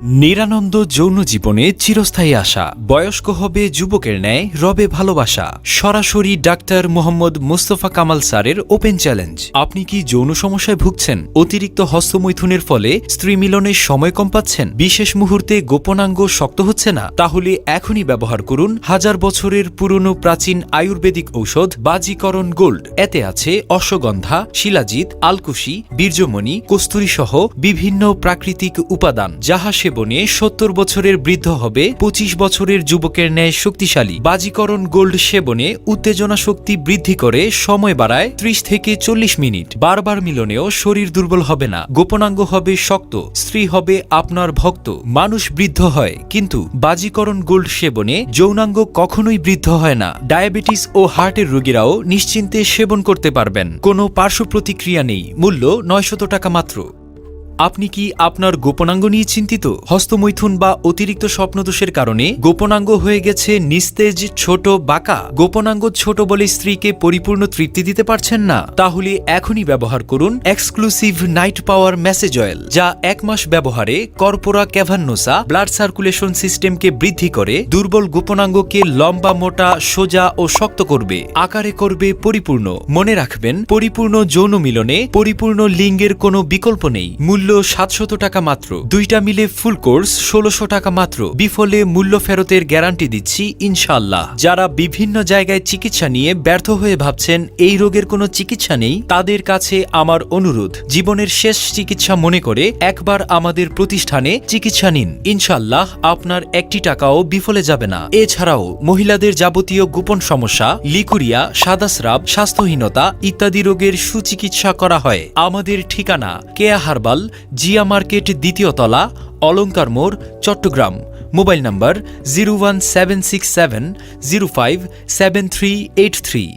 নিরানন্দ যৌন জীবনে চিরস্থায়ী আশা, বয়স্ক হবে যুবকের ন্যায়, রবে ভালোবাসা। সরাসরি ডাক্তার মোহাম্মদ মুস্তফা কামাল স্যারের ওপেন চ্যালেঞ্জ। আপনি কি যৌন সমস্যায় ভুগছেন? অতিরিক্ত হস্তমৈথুনের ফলে স্ত্রী মিলনের সময় কম পাচ্ছেন? বিশেষ মুহূর্তে গোপনাঙ্গ শক্ত হচ্ছে না? তাহলে এখনই ব্যবহার করুন হাজার বছরের পুরনো প্রাচীন আয়ুর্বেদিক ঔষধ বাজিকরণ গোল্ড। এতে আছে অশ্বগন্ধা, শিলাজিৎ, আলকুশি, বীর্যমণি, কস্তুরী সহ বিভিন্ন প্রাকৃতিক উপাদান, যাহা সেবনে ৭০ বছরের বৃদ্ধ হবে ২৫ বছরের যুবকের ন্যায় শক্তিশালী। বাজিকরণ গোল্ড সেবনে উত্তেজনা শক্তি বৃদ্ধি করে, সময় বাড়ায় ৩০ থেকে ৪০ মিনিট। বারবার মিলনেও শরীর দুর্বল হবে না, গোপনাঙ্গ হবে শক্ত, স্ত্রী হবে আপনার ভক্ত। মানুষ বৃদ্ধ হয়, কিন্তু বাজিকরণ গোল্ড সেবনে যৌনাঙ্গ কখনোই বৃদ্ধ হয় না। ডায়াবেটিস ও হার্টের রোগীরাও নিশ্চিন্তে সেবন করতে পারবেন। কোনো পার্শ্ব প্রতিক্রিয়া নেই। মূল্য ৯০০ টাকা মাত্র। আপনি কি আপনার গোপনাঙ্গ নিয়ে চিন্তিত? হস্তমৈথুন বা অতিরিক্ত স্বপ্নদোষের কারণে গোপনাঙ্গ হয়ে গেছে নিস্তেজ, ছোট, বাঁকা। গোপনাঙ্গ ছোট বলে স্ত্রীকে পরিপূর্ণ তৃপ্তি দিতে পারছেন না? তাহলে এখনই ব্যবহার করুন এক্সক্লুসিভ নাইট পাওয়ার ম্যাসেজ অয়েল, যা ১ মাস ব্যবহারে কর্পোরা ক্যাভার্নোসা ব্লাড সার্কুলেশন সিস্টেমকে বৃদ্ধি করে, দুর্বল গোপনাঙ্গকে লম্বা, মোটা, সোজা ও শক্ত করবে, আকারে করবে পরিপূর্ণ। মনে রাখবেন, পরিপূর্ণ যৌন মিলনে পরিপূর্ণ লিঙ্গের কোনো বিকল্প নেই। মূল্য ৭০০ টাকা মাত্র। দুইটা মিলে ফুল কোর্স ১৬০০ টাকা মাত্র। বিফলে মূল্য ফেরতের গ্যারান্টি দিচ্ছি ইনশাআল্লাহ। যারা বিভিন্ন জায়গায় চিকিৎসা নিয়ে ব্যর্থ হয়ে ভাবছেন এই রোগের কোনো চিকিৎসা নেই, তাদের কাছে আমার অনুরোধ, জীবনের শেষ চিকিৎসা মনে করে একবার আমাদের প্রতিষ্ঠানে চিকিৎসা নিন। ইনশাআল্লাহ আপনার ১টি টাকাও বিফলে যাবে না। এছাড়াও মহিলাদের যাবতীয় গোপন সমস্যা, লিকুরিয়া, সাদাস্রাব, স্বাস্থ্যহীনতা ইত্যাদি রোগের সুচিকিৎসা করা হয়। আমাদের ঠিকানা কেয়া হারবাল, জিয়া মার্কেট, ২য় তলা, অলঙ্কার মোড়, চট্টগ্রাম। মোবাইল নম্বর 01767057383।